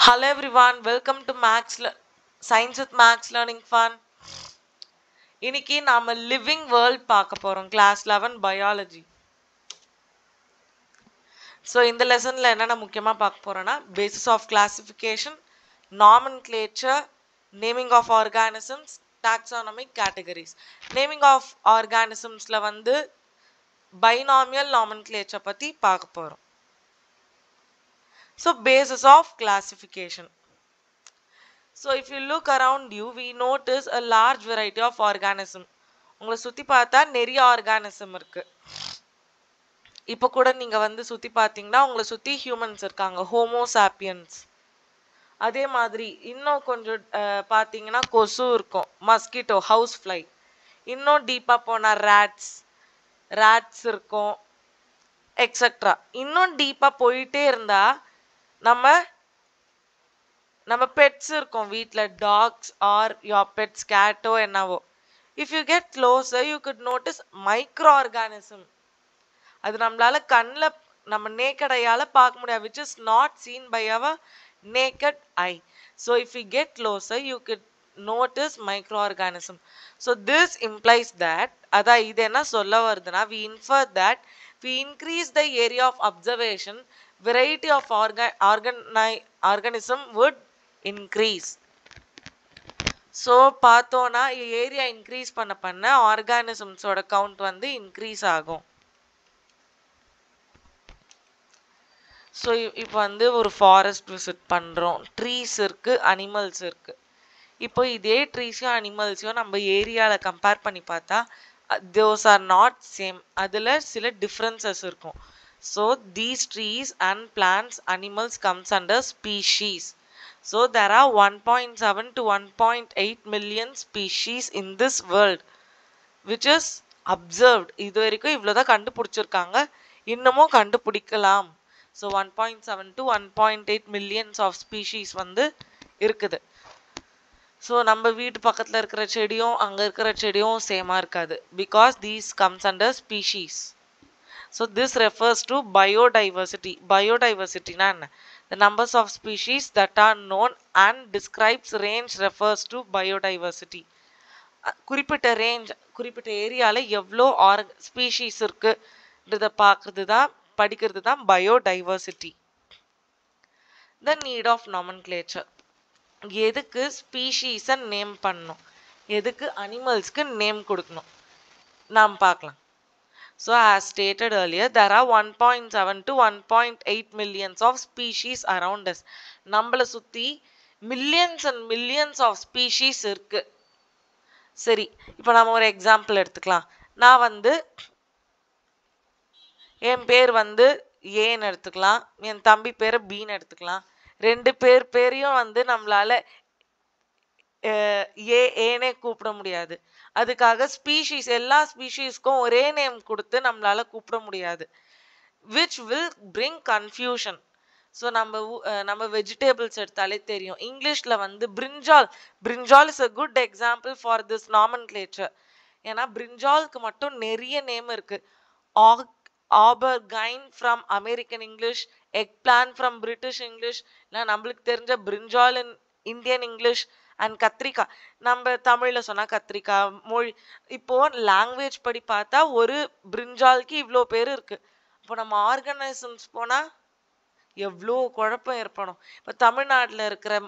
Hello everyone, welcome to Science with Max Learning Fun. இன்னைக்கு நாம living world பார்க்க போறோம் கிளாஸ் 11 பயாலஜி. ஸோ இந்த லெசன்ல என்னென்ன முக்கியமா பார்க்க போறோம்னா basis of classification, nomenclature, naming of organisms, taxonomic categories. Naming of ஆர்கானிசம்ஸ்ல வந்து பைனாமியல் நாமென்க்ளேச்சர் பத்தி பார்க்க போறோம். So basis of classification. So if you look around you, we notice a large variety of organism. உங்களை சுத்தி பார்த்தா நிறைய ஆர்கானிசம் இருக்கு. இப்போ கூட நீங்க வந்து சுத்தி பார்த்தீங்கன்னா உங்களை சுத்தி ஹியூமன்ஸ் இருக்காங்க, ஹோமோசாப்பியன்ஸ். அதே மாதிரி இன்னும் கொஞ்சம் பார்த்தீங்கன்னா கொசு இருக்கும், மஸ்கிட்டோ, ஹவுஸ் ஃப்ளை. இன்னும் டீப்பா போனா ரேட்ஸ் இருக்கும், எக்ஸெட்ரா. இன்னும் டீப்பா போயிட்டே இருந்தா நம்ம பெட்ஸ் இருக்கும் வீட்டில், டாக்ஸ் ஆர் யோர் பெட்ஸ், கேட்டோ என்னவோ. If you get closer you could notice microorganism. அது நம்மளால கண்ணில் நம்ம நேக்கட் ஐயால் பார்க்க முடியாது, which is not seen by our naked eye. So if you get closer you could notice microorganism. So this implies that, அதான் இது என்ன சொல்ல வருதுன்னா, we infer that we increase the area of observation, variety of organism would increase. So பார்த்தோன்னா area increase பண்ண ஆர்கானிசம்ஸோட count வந்து increase ஆகும். ஸோ இப்போ வந்து ஒரு ஃபாரஸ்ட் விசிட் பண்ணுறோம், ட்ரீஸ் இருக்கு, அனிமல்ஸ் இருக்கு. இப்போ இதே ட்ரீஸையும் அனிமல்ஸையும் நம்ம ஏரியாவில் கம்பேர் பண்ணி பார்த்தா those are not சேம், அதில் சில டிஃப்ரென்சஸ் இருக்கும். So these trees and plants, animals comes under species. So there are 1.7 to 1.8 million species in this world which is observed. இது வரைக்கும் இவ்வளோதான் கண்டுபிடிச்சிருக்காங்க, இன்னமும் கண்டுபிடிக்கலாம். So 1.7 to 1.8 millions of species வந்து இருக்குது. ஸோ நம்ம வீட்டு பக்கத்தில் இருக்கிற செடியும் அங்கே இருக்கிற செடியும் சேமாக இருக்காது, because these comes under species. So this refers to biodiversity. பயோடைவர்சிட்டினா என்ன? The numbers of species that are known and describes range refers to biodiversity. குறிப்பிட்ட ரேஞ்ச், குறிப்பிட்ட ஏரியாவில் எவ்வளோ ஸ்பீஷீஸ் இருக்குன்றதை படிக்கிறது தான் biodiversity. The need of nomenclature. எதுக்கு ஸ்பீஷீஸை நேம் பண்ணணும், எதுக்கு அனிமல்ஸ்க்கு நேம் கொடுக்கணும் நாம் பார்க்கலாம். So as stated earlier, there are 1.7 to 1.8 millions of species around us. நம்மளை சுற்றி millions and millions of species இருக்கு. சரி, இப்போ நம்ம ஒரு எக்ஸாம்பிள் எடுத்துக்கலாம். நான் வந்து என் பேர் வந்து ஏன்னு எடுத்துக்கலாம், என் தம்பி பேரை பீன்னு எடுத்துக்கலாம். ரெண்டு பேரையும் வந்து நம்மளால ஏனே கூப்பிட முடியாது. அதுக்காக ஸ்பீஷீஸ், எல்லா ஸ்பீஷீஸ்க்கும் ஒரே நேம் கொடுத்து நம்மளால கூப்பிட முடியாது, which will bring confusion. So நம்ம வெஜிடபிள்ஸ் எடுத்தாலே தெரியும், இங்கிலீஷில் வந்து பிரிஞ்சால் is a good example for this nomenclature. ஏன்னா பிரிஞ்சாலுக்கு மட்டும் நிறைய நேம் இருக்கு. Aubergine from American English, eggplant from British English, இல்லை நம்மளுக்கு தெரிஞ்ச brinjal in Indian English, and கத்திரிக்காய் நம்ம தமிழில் சொன்னால் கத்திரிக்காய் மொழி. இப்போ லாங்குவேஜ் படி பார்த்தா ஒரு பிரிஞ்சாலுக்கு இவ்வளோ பேர் இருக்கு. இப்போ நம்ம ஆர்கனைசம்ஸ் போனால் எவ்வளோ குழப்பம் ஏற்படும். இப்போ தமிழ்நாட்டில் இருக்கிற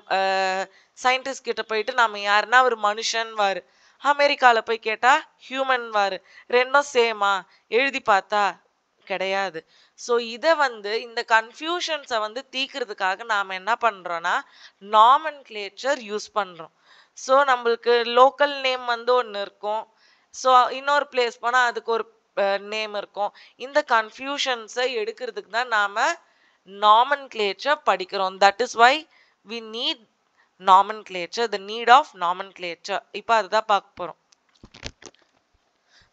சயின்டிஸ்ட் கிட்ட போயிட்டு நம்ம யாருன்னா ஒரு மனுஷன் வாரு, அமெரிக்காவில் போய் கேட்டால் ஹியூமன் வாரு, ரெண்டும் சேமா எழுதி பார்த்தா கிடையாது. ஸோ இதை வந்து இந்த கன்ஃபியூஷன்ஸை வந்து தீக்கிறதுக்காக நாம் என்ன பண்ணுறோன்னா நாமென்க்ளேச்சர் யூஸ் பண்ணுறோம். ஸோ நம்மளுக்கு லோக்கல் நேம் வந்து ஒன்று இருக்கும், ஸோ இன்னொரு பிளேஸ் போனால் அதுக்கு ஒரு நேம் இருக்கும். இந்த கன்ஃபியூஷன்ஸை எடுக்கிறதுக்கு தான் நாம் நாமென்க்ளேச்சர் படிக்கிறோம். That is why we need nomenclature, the need of nomenclature. இப்போ அதுதான் பார்க்க போகிறோம்.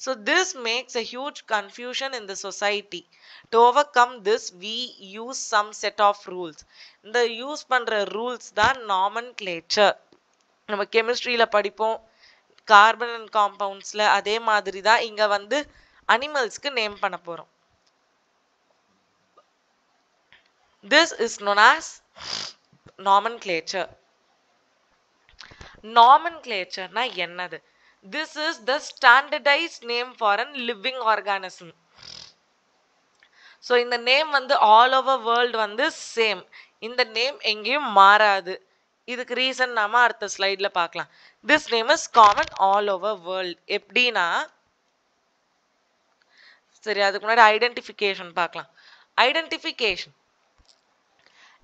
So this makes a huge confusion in the society. To overcome this, we use some set of rules. இந்த யூஸ் பண்ணுற ரூல்ஸ் தான் nomenclature. நம்ம கெமிஸ்ட்ரியில் படிப்போம், carbon and காம்பவுண்ட்ஸில், அதே மாதிரி தான் இங்கே வந்து அனிமல்ஸ்க்கு நேம் பண்ண போகிறோம். This is known as nomenclature. Nomenclature na என்னது? This is the standardized name for a living organism. So இந்த நேம் வந்து all over world வந்து சேம். இந்த நேம் எங்கேயும் மாறாது. இதுக்கு ரீசன் நாம அடுத்த ஸ்லைட்ல பார்க்கலாம். This name is common all over world. எப்படின்னா சரி அதுக்கு முன்னாடி ஐடென்டிஃபிகேஷன் பார்க்கலாம். Identification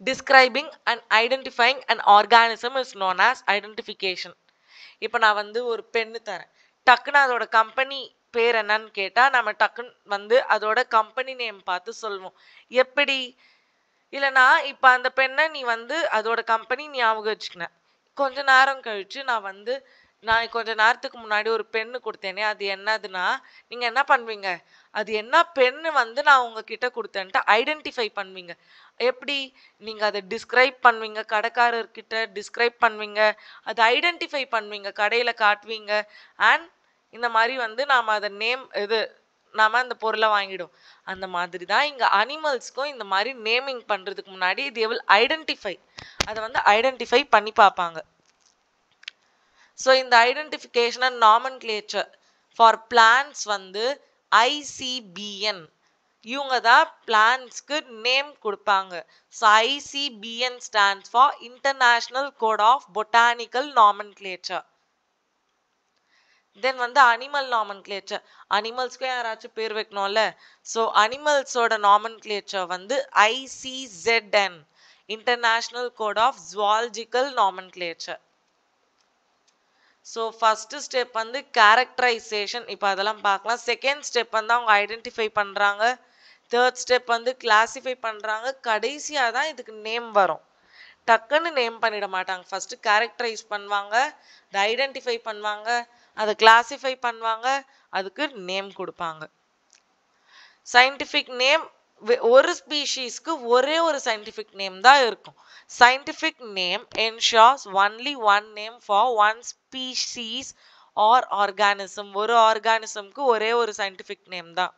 describing and identifying an organism is known as identification. இப்போ நான் வந்து ஒரு பென்னு தரேன், டக்குன்னு அதோட கம்பெனி பேர் என்னன்னு கேட்டா நம்ம டக்குன்னு வந்து அதோட கம்பெனி நேம் பார்த்து சொல்லுவோம். எப்படி இல்லைனா இப்போ அந்த பெண்ணை நீ வந்து அதோட கம்பெனி ஞாபகம் வச்சுக்கின, கொஞ்ச நேரம் கழிச்சு நான் கொஞ்ச நேரத்துக்கு முன்னாடி ஒரு பெண்ணு கொடுத்தேனே அது என்னதுன்னா நீங்க என்ன பண்ணுவீங்க, அது என்ன பெண்ணு வந்து நான் உங்ககிட்ட கொடுத்தேன்ட்டு ஐடென்டிஃபை பண்ணுவீங்க. எப்படி நீங்க அதை டிஸ்கிரைப் பண்ணுவீங்க, கடைக்காரர்கிட்ட டிஸ்கிரைப் பண்ணுவீங்க, அதை ஐடென்டிஃபை பண்ணுவீங்க, கடையில காட்டுவீங்க. அண்ட் இந்த மாதிரி வந்து நாம அதை நாம அந்த பொருளை வாங்கிடும். அந்த மாதிரி தான் இங்க அனிமல்ஸ்க்கும் இந்த மாதிரி நேமிங் பண்றதுக்கு முன்னாடி they will identify, அதை வந்து ஐடென்டிஃபை பண்ணி பார்ப்பாங்க. ஸோ இந்த identification and nomenclature for plants வந்து ICBN இவங்க தான் பிளான்ஸ்க்கு நேம் கொடுப்பாங்க. So ICBN stands for international code of botanical nomenclature. Then வந்து அனிமல் நாமென்க்ளேச்சர், அனிமல்ஸ்க்கும் யாராச்சும் பேர் வைக்கணும்ல. ஸோ அனிமல்ஸோட நாமென்க்ளேச்சர் வந்து ICZN international code of zoological nomenclature. So first step வந்து கேரக்டரைசேஷன், இப்போ அதெல்லாம் பார்க்கலாம். செகண்ட் ஸ்டெப் வந்து அவங்க ஐடென்டிஃபை பண்ணுறாங்க. தேர்ட் ஸ்டெப் வந்து கிளாசிஃபை பண்ணுறாங்க. கடைசியாக தான் இதுக்கு நேம் வரும். டக்குன்னு நேம் பண்ணிட மாட்டாங்க. ஃபர்ஸ்ட் கேரக்டரைஸ் பண்ணுவாங்க, அதை ஐடென்டிஃபை பண்ணுவாங்க, அதை கிளாசிஃபை பண்ணுவாங்க, அதுக்கு நேம் கொடுப்பாங்க. சயின்டிஃபிக் நேம் ஒரு ஸ்பீஷீஸ்க்கு ஒரே ஒரு சயின்டிஃபிக் நேம் தான் இருக்கும். Scientific name ensures only one name for one species or organism. ஒரு ஆர்கானிசம்க்கு ஒரே ஒரு சயின்டிஃபிக் நேம் தான்.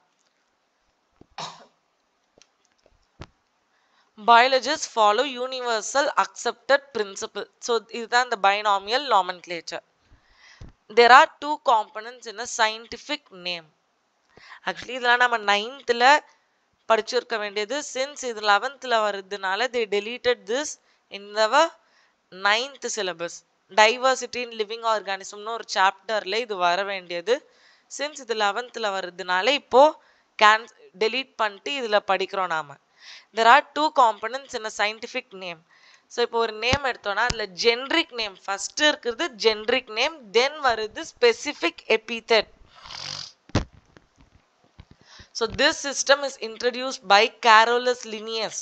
Biologists follow universal accepted principle. So இதுதான் the binomial nomenclature. There are two components in a scientific name. Actually இதெல்லாம் நம்ம 9th படிச்சிருக்க வேண்டியது. Since இது 11th வருதுனால they deleted this in the 9th syllabus. Diversity in living organismனு ஒரு சாப்டர்ல இது வர வேண்டியது. சின்ஸ் இது 11th வருதுனால இப்போ delete பண்ணிட்டு இதுல படிக்கிறோம் நாம. There are two components in a scientific name. So இப்போ ஒரு நேம் எடுத்தோம்னா அதில் ஜென்ரிக் நேம் ஃபர்ஸ்ட் இருக்கிறது, ஜென்ரிக் நேம், தென் வருது specific எபிதெட். So this system is introduced by Carolus Linnaeus.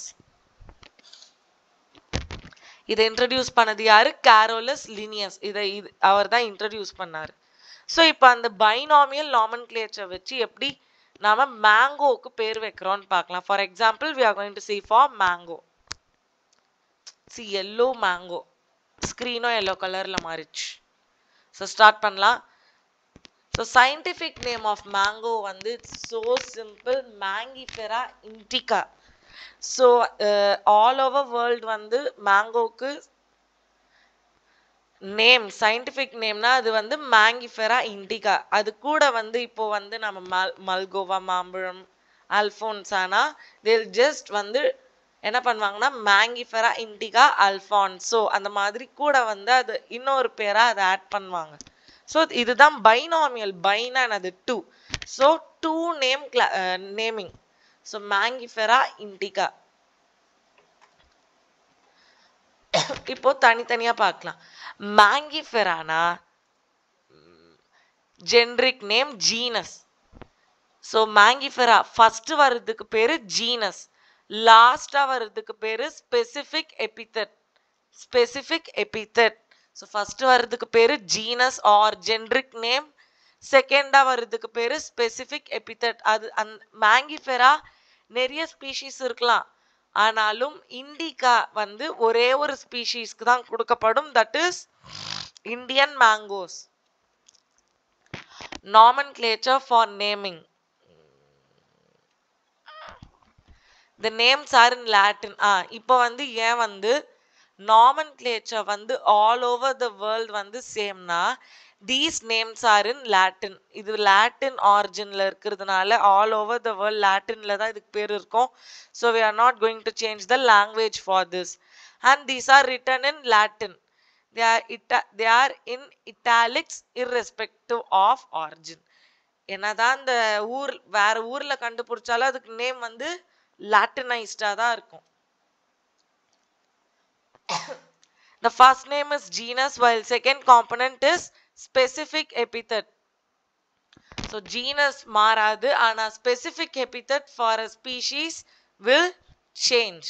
இதை இன்ட்ரடியூஸ் பண்ணது யாரு? Carolus Linnaeus. அவர் தான் இன்ட்ரடியூஸ் பண்ணாரு. ஸோ இப்போ அந்த பைனாமியல் நாமென்க்ளேச்சர் வச்சு எப்படி நாம மேங்கோவுக்கு பேர் வைக்கிறோம்னு பார்க்கலாம். For example we are going to see for mango. See yellow mango. ஸ்க்ரீனும் yellow கலர்ல மாறிச்சு. ஸோ ஸ்டார்ட் பண்ணலாம். So scientific name of mango வந்து so simple, Mangifera indica. So all over world வந்து மேங்கோக்கு நேம் scientific நேம்னா அது வந்து Mangifera indica. அது கூட வந்து இப்போ வந்து நம்ம மல்கோவா, மாம்பழம், அல்ஃபோன்சானா they'll just வந்து என்ன பண்ணுவாங்கன்னா Mangifera indica alfonso அந்த மாதிரி கூட வந்து அது இன்னொரு பேரா அதை ஆட் பண்ணுவாங்க. ஸோ இதுதான் பைனாமியல். பைனா அது two. So two name naming. So Mangifera indica. இப்போ தனித்தனியா பார்க்கலாம். Mangiferaனா generic name, genus. So Mangifera first வர்றதுக்கு பேரு ஜீனஸ், லாஸ்டா வர்றதுக்கு பேரு specific epithet. Specific epithet. So first வர்றதுக்கு பேரு ஜீனஸ் ஆர் ஜென்ரிக் நேம், செகண்டா வர்றதுக்கு பேரு ஸ்பெசிஃபிக் எபிதெட். அது Mangifera நிறைய ஸ்பீஷீஸ் இருக்கலாம், ஆனாலும் இண்டிகா வந்து ஒரே ஒரு ஸ்பீஷீஸ்க்கு தான் கொடுக்கப்படும். That is Indian mangoes. Nomenclature for naming. The names are in Latin. இப்போ வந்து ஏன் வந்து nomenclature வந்து all over the world வந்து சேம்னா these names are in Latin. இது Latin originல இருக்கிறதுனால all over the world Latinல தான் இதுக்கு பேர் இருக்கும். So we are not going to change the language for this. And these are written in Latin. They are in italics irrespective of origin. என்னதான் இந்த வேற ஊர்ல கண்டுபிடிச்சாலும் அதுக்கு நேம் வந்து லாட்டினைஸ்டா தான் இருக்கும். The first name is genus while second component is specific epithet. So genus மாறாது ஆனா specific epithet for a species will change.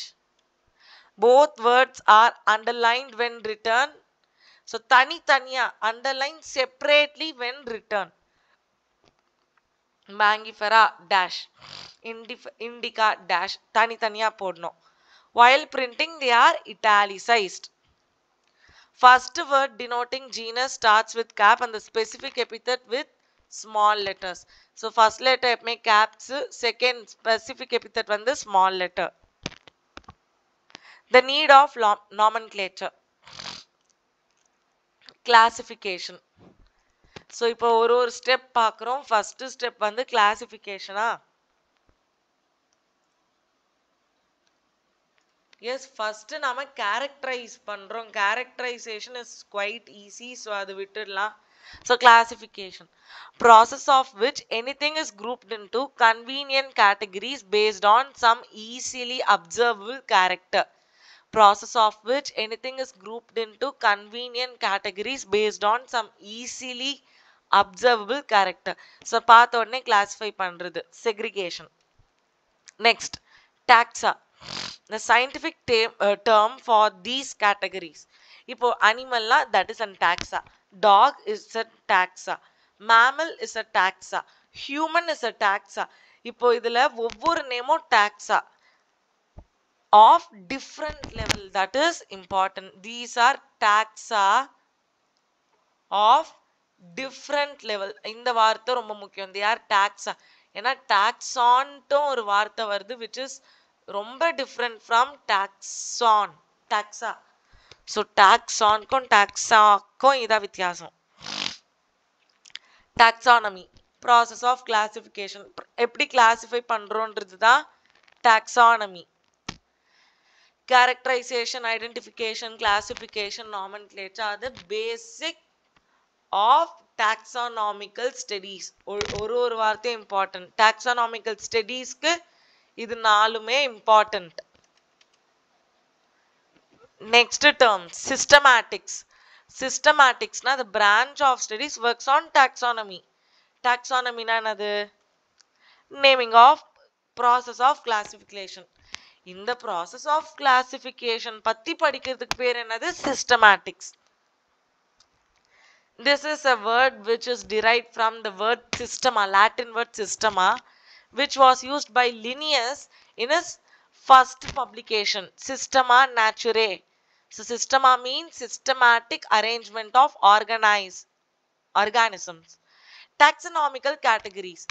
Both words are underlined when written. So தனித்தனியா underline separately when written. Mangifera dash indica dash தனித்தனியா போடணும். While printing they are italicized. First word denoting genus starts with cap and the specific epithet with small letters. So first letter make caps, second specific epithet வந்து small letter. The need of nomenclature. Classification. So இப்போ ஒரு step பார்க்குறோம். First step வந்து கிளாசிஃபிகேஷனா? Yes, first நாம characterise பண்றோம். Characterisation is quite easy, so அது விட்டுடலாம். So classification, process of which anything is grouped into convenient categories based on some easily observable character. Process of which anything is grouped into convenient categories based on some easily observable character. So பார்த்த உடனே classify பண்றது segregation. Next, taxa, the scientific term for these categories. இப்போ animalனா that is a taxa, dog is a taxa, mammal is a taxa, human is a taxa. இப்போ இதுல ஒவ்வொரு நேமும் taxa of different level, that is important. These are taxa of different level. இந்த வார்த்தை ரொம்ப முக்கியம். They are taxa. ஏன்னா taxon ஒரு வார்த்தை வருது which is ரொம்ப different from taxon, taxa. So taxonக்கும் taxaக்கும் இதான் வித்தியாசம். Taxonomy, process of classification. எப்படி classify பண்றோன்றது தான் taxonomy. Characterization, identification, classification, nomenclature are the basic of taxonomical studies. ஒரு வார்த்தை important. Taxonomical studiesக்கு இது நாலுமே important. Next term, systematics. Systematics na the branch of studies works on taxonomy. Taxonomy na என்னது? Naming of process of classification. In the process of classification பத்தி படிக்கிறதுக்கு பேர் என்னது? Systematics. This is a word which is derived from the word systema, Latin word systema, which was used by Linnaeus in his first publication, Systema Naturae. So systema means systematic arrangement of organisms. Taxonomical categories,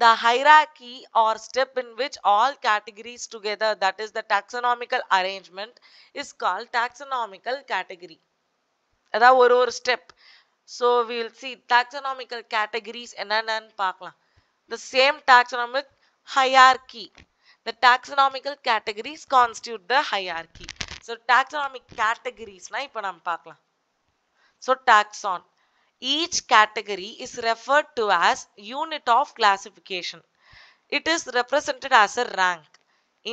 the hierarchy or step in which all categories together, that is the taxonomical arrangement, is called taxonomical category. அதாவது ஒரு step. So we will see taxonomical categories என்னன்னு பார்க்கலாம். The same taxonomic hierarchy. The taxonomical categories constitute the hierarchy. So taxonomic categories na இப்போ நாம் பார்க்கலாம். So taxon, each category is referred to as unit of classification. It is represented as a rank: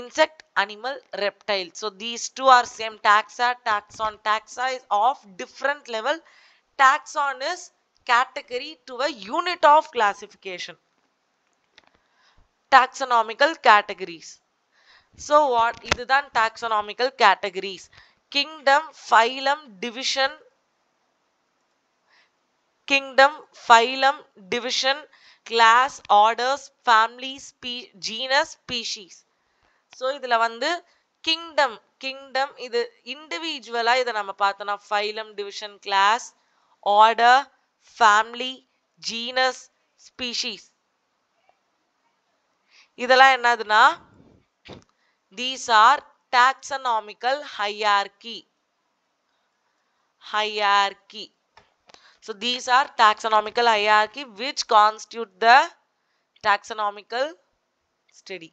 insect, animal, reptile. So these two are same. Taxa, taxon. Taxa is of different level. Taxon is category to a unit of classification. Taxonomical categories. So what இதுதான் taxonomical categories. Kingdom, phylum, division, class, orders, family, genus, species. So இதுல வந்து kingdom இது இண்டிவிஜுவலா இதை நம்ம பார்த்தோம்னா phylum, division, class, order, family, genus, species. இதெல்லாம் என்னதுன்னா these are taxonomical hierarchy. hierarchy. So these are taxonomical hierarchy which constitute the taxonomical study.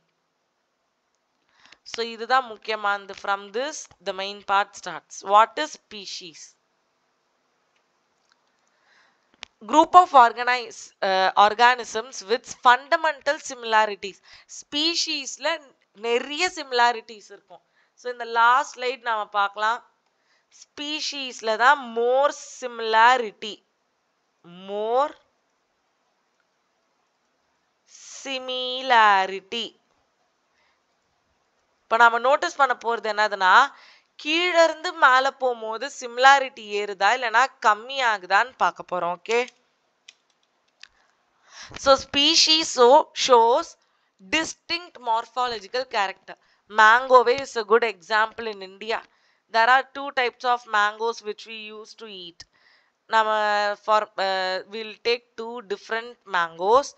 So இதுதான் முக்கியமானது. From this the main part starts. What is species? Group of organisms with fundamental similarities. Speciesல நிறைய similarities இருக்கும். So இந்த last slide நாம பார்க்கலாம். Speciesல தான் more similarity. More similarity. இப்போ நாம நோட்டீஸ் பண்ண போறது என்னதுன்னா, கீழ இருந்து மேல போகும்போது சிமிலாரிட்டி ஏறுதா இல்லனா கம்மி ஆகுதான்னு பார்க்க போறோம். Okay. So species shows distinct morphological character. Mango is a good example in India. There are two types of mangoes which we used to eat. We'll take two different mangoes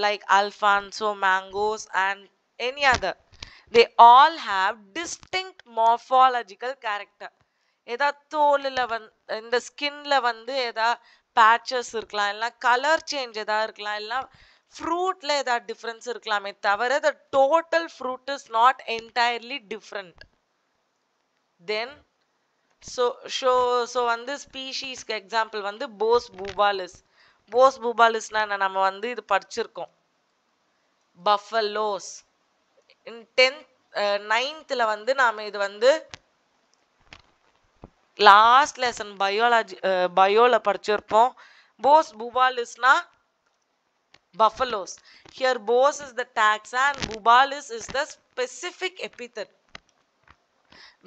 like Alfonso mangoes and any other. They all have distinct morphological character. ஏதா தோலில் இந்த ஸ்கின்ல ஏதா patches இருக்கலாம், இல்லைனா colour change ஏதா இருக்கலாம், இல்லைனா ஃப்ரூட்ல ஏதா டிஃப்ரென்ஸ் இருக்கலாமே தவிர the total fruit is not entirely different. Then so ஸ்பீஷீஸ்க்கு எக்ஸாம்பிள் போஸ் பூபாலிஸ். போஸ் பூபாலிஸ்னா நம்ம இது படிச்சிருக்கோம். பஃபலோஸ். In 9th நாம இது லாஸ்ட் லெசன் பயோல படிச்சிருப்போம். Bose பூபாலிஸ்னா buffaloes. Here bos is the taxa and bubalis is the specific epithet,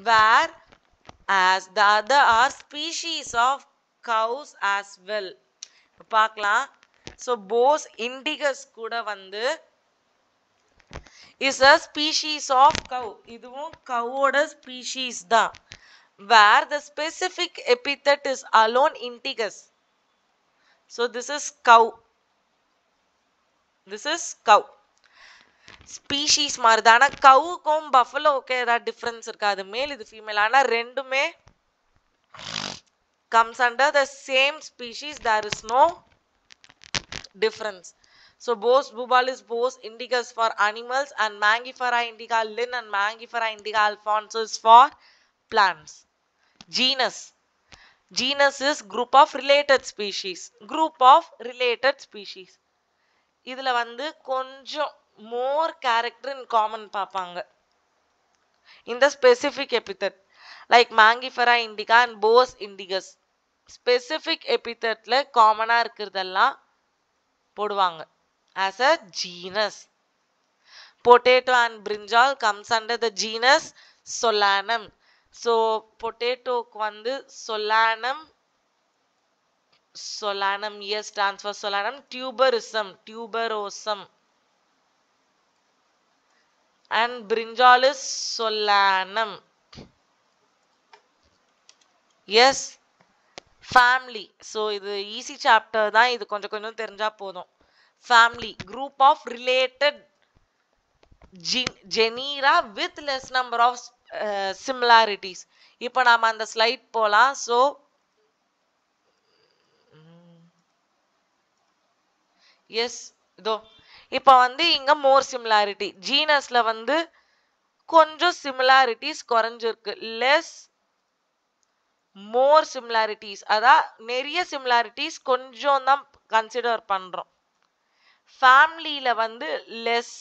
where as the other are species of cows as well. பார்க்கலாம். So bos indicus கூட is a species of cow. இதுவும் cow-ஓட species தான். Where the specific epithet is alone indicus. So this is cow. This is cow. Species மாதிரிதான். ஆனா கவுக்கும் பஃபலோவுக்கும் ஏதாவது difference இருக்காது. மேல் இது ஃபீமேல். ஆனா ரெண்டுமே comes under the same species. There is no difference. So Bos bubalis, Bos indicus for animals, and Mangifera indica Linn and Mangifera indica Alfonso is for plants. Genus. Genus is group of related species. Group of related species. இதுல கொஞ்சம் more character in common பார்ப்பாங்க. In the specific epithet like Mangifera indica and Bos indicus. Specific epithetல காமனா இருக்கிறதெல்லாம் போடுவாங்க as a genus. Potato and brinjal comes under the genus Solanum. So potato Solanum. Solanum, yes, stands for Solanum. Tuberosum. And brinjal is Solanum. Yes. Family. So இது easy chapter தான். இது கொஞ்சம் தெரிஞ்சா போதும். Family, group of related genera with less number of similarities. இப்போ நாம அந்த slide போலாம். So எஸ் இதோ இப்போ இங்க மோர் சிமிலாரிட்டி. ஜீனஸ்ல கொஞ்சம் சிமிலாரிட்டிஸ் குறைஞ்சிருக்கு. லெஸ் மோர் சிமிலாரிட்டிஸ், அதான் நிறைய சிமிலாரிட்டிஸ் கொஞ்சம் தான் கன்சிடர் பண்றோம். ஃபேமிலியில லெஸ்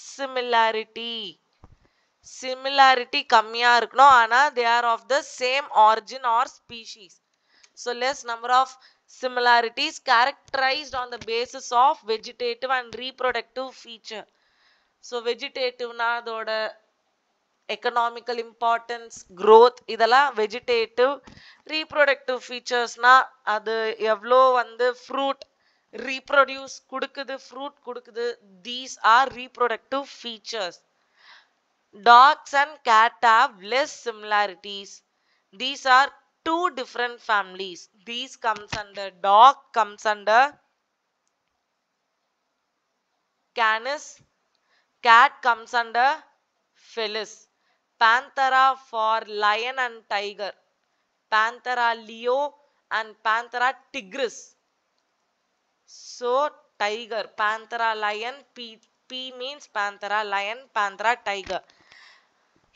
சிமிலாரிட்டி கம்மியா இருக்கணும். ஆனா they are of the same origin or species. So less number of similarities characterized on the basis of vegetative and reproductive feature. So vegetative na adoda economical importance, growth இதெல்லாம் vegetative. Reproductive features na அது எவ்வளோ fruit reproduce கொடுக்குது, fruit கொடுக்குது. These are reproductive features. Dogs and cat have less similarities. These are two different families. These comes under dog, comes under Canis. Cat comes under Felis. Panthera for lion and tiger. Panthera leo and Panthera tigris. So tiger, Panthera lion, P means Panthera lion, Panthera tiger.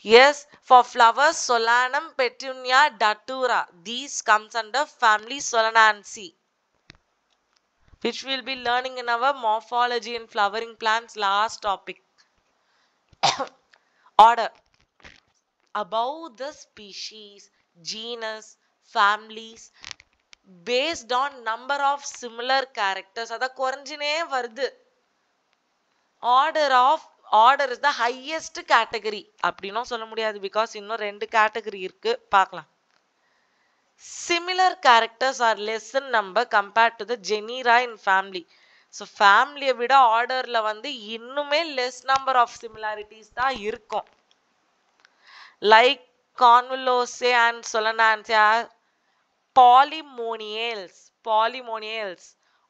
Yes, for flowers, Solanum, Petunia, Datura. These comes under family Solanaceae, which we'll be learning in our morphology and flowering plants last topic. Order. Above the species, genus, families, based on number of similar characters. Adha koranjine varudhu. Order is the highest category. அப்படினும் சொல்ல முடியாது because இன்னும் ரெண்டு category இருக்கு பார்க்கலாம். Similar characters are less in number compared to the genera in family. So family விட orderல வந்து இன்னுமே less number of similarities தான் இருக்கும். Like Convolvulaceae and Solanaceae are polymoniales.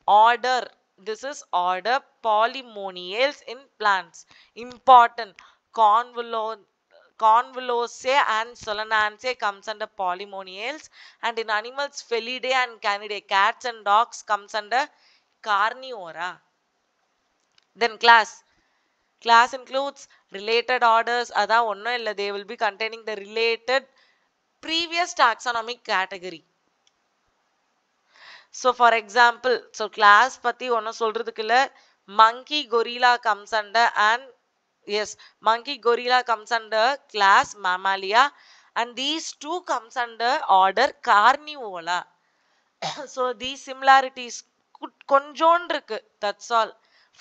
Order. This is order polymoniales in plants. Important. Convolvulaceae and Solanaceae comes under polymoniales, and in animals Felidae and Canidae, cats and dogs comes under Carnivora. Then class includes related orders. Adha onnum illa, they will be containing the related previous taxonomic category. So for example, so class பத்தி ஒன்னும் சொல்றதுக்கு இல்ல. Monkey gorilla comes under class Mammalia, and these two comes under order Carnivora. So these similarities கொஞ்சோண்டு இருக்கு, that's all.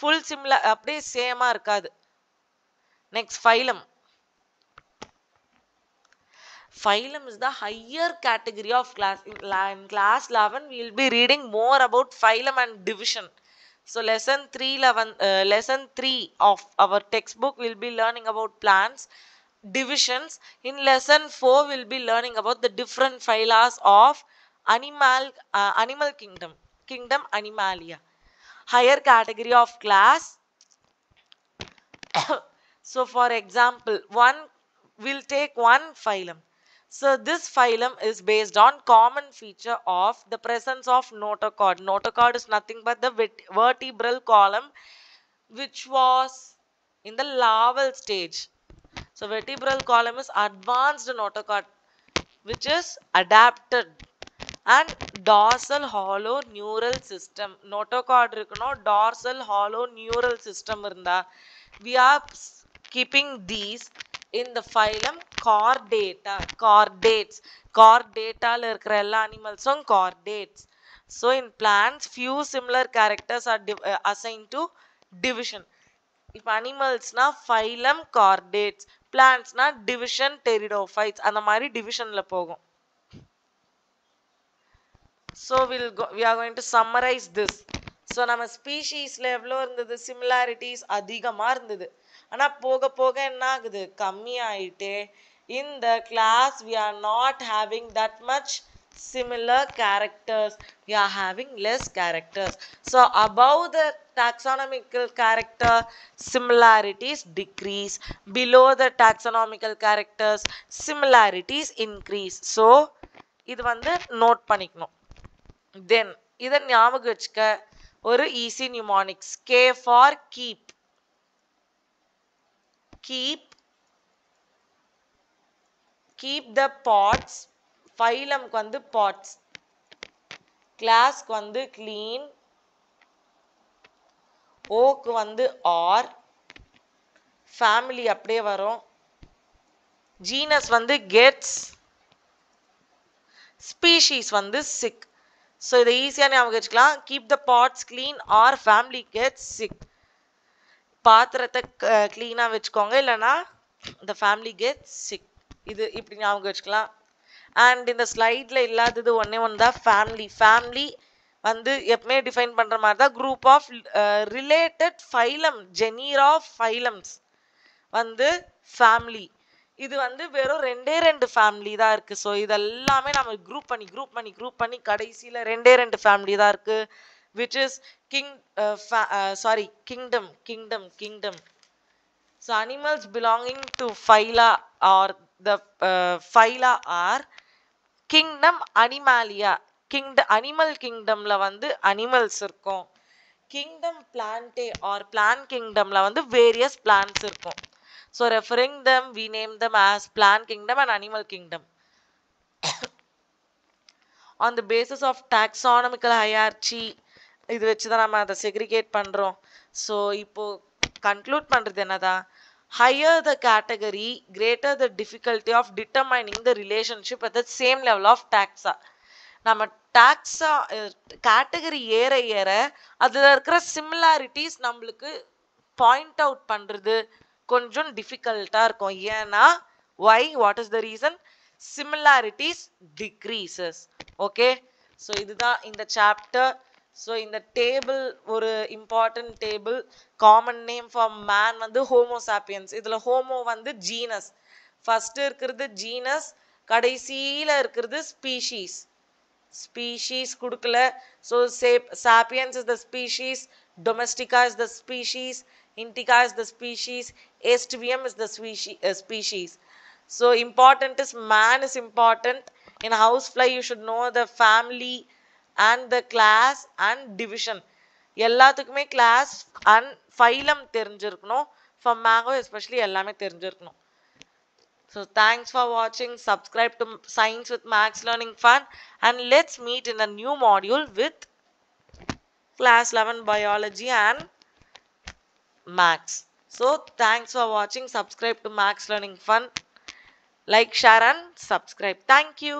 Full similar அப்படியே சேமா இருக்காது. Next, phylum. Phylum is the higher category of class. In class 11, we will be reading more about phylum and division. So lesson 3 of our textbook will be learning about plants, divisions. In lesson 4, we will be learning about the different phyla of animal kingdom Animalia. Higher category of class. So for example, we'll take one phylum. So this phylum is based on common feature of the presence of notochord. Notochord is nothing but the vertebral column which was in the larval stage. So vertebral column is advanced notochord which is adapted, and dorsal hollow neural system. Notochord irukno, dorsal hollow neural system irundha. We are keeping these in the phylum Chordata. Chordata la irukra ella animals on chordates. So in plants, few similar characters are assigned to division. If animals na phylum chordates, plants na division pteridophytes, அந்த மாதிரி divisionல போகும். So we are going to summarize this. So நம்ம ஸ்பீஷீஸ்ல எவ்வளோ இருந்தது, similarities அதிகமாக இருந்தது. ஆனால் போக போக என்ன ஆகுது, கம்மியாயிட்டே. In the class we are not having that much similar characters, we are having less characters. So above the taxonomical character, similarities decrease. Below the taxonomical characters, similarities increase. So இது வந்து note பண்ணிக்கணும். Then இதை ஞாபகம் வச்சுக்க ஒரு easy mnemonics. K for keep. Keep the pots. Phylum க்கு வந்து pots. Class க்கு வந்து clean. O க்கு வந்து or. Family அப்படியே வரும். Genus வந்து gets. Species வந்து sick. So இதை ஈஸியாக ஞாபகம் வச்சுக்கலாம். Keep the pots clean or family gets sick. பாத்திரத்தை க்ளீனாக வச்சுக்கோங்க, இல்லைனா the family gets sick. இது இப்படி ஞாபகம் வச்சுக்கலாம். அண்ட் இந்த ஸ்லைடில் இல்லாதது ஒன்றே ஒன்று தான் ஃபேமிலி வந்து எப்பவுமே டிஃபைன் பண்ணுற மாதிரி தான். Group of related phylum, genera of phylums வந்து ஃபேமிலி. இது வந்து வெறும் ரெண்டு ஃபேமிலி தான் இருக்குது. ஸோ இதெல்லாமே நம்ம குரூப் பண்ணி கடைசியில் ரெண்டு ஃபேமிலி தான் இருக்குது. which is kingdom. So animals belonging to phyla or the phyla are kingdom Animalia. Animal கிங்டம்ல வந்து அனிமல்ஸ் இருக்கும். கிங்டம் பிளான்டே ஆர் பிளான் கிங்டம்ல வந்து வேரியஸ் பிளான்ஸ் இருக்கும். So referring them we name them as plant kingdom and animal kingdom. On the basis of taxonomical hierarchy இது வச்சு தான் நம்ம அதை செக்ரிகேட் பண்ணுறோம். ஸோ இப்போ கன்க்ளூட் பண்ணுறது என்னதான், higher the category greater the difficulty of determining the relationship at the same level of taxa. நம்ம டாக்ஸா கேட்டகரி ஏற ஏற அதில் இருக்கிற சிமிலாரிட்டிஸ் நம்மளுக்கு பாயிண்ட் அவுட் பண்ணுறது கொஞ்சம் டிஃபிகல்ட்டாக இருக்கும். ஏன்னா what is the reason, similarities decreases. Okay, so இதுதான் இந்த சாப்டர். ஸோ இந்த டேபிள் ஒரு important table. Common name for man வந்து ஹோமோசாப்பியன்ஸ். இதில் ஹோமோ வந்து ஜீனஸ், ஃபர்ஸ்ட் இருக்கிறது ஜீனஸ், கடைசியில் இருக்கிறது ஸ்பீஷீஸ். ஸ்பீஷீஸ் கொடுக்கல. So sapiens is the species, domestica is the species, indica is the species, aestivium is the species. So important is man is important. In housefly you should know the family and the class and division. எல்லாத்துக்குமே class and phylum தெரிஞ்சிருக்கணும். For mango especially எல்லாமே தெரிஞ்சிருக்கணும். So thanks for watching. Subscribe to Science with Max Learning Fun, and let's meet in a new module with class 11 biology and max. So thanks for watching. Subscribe to Max Learning Fun. Like, share and subscribe. Thank you.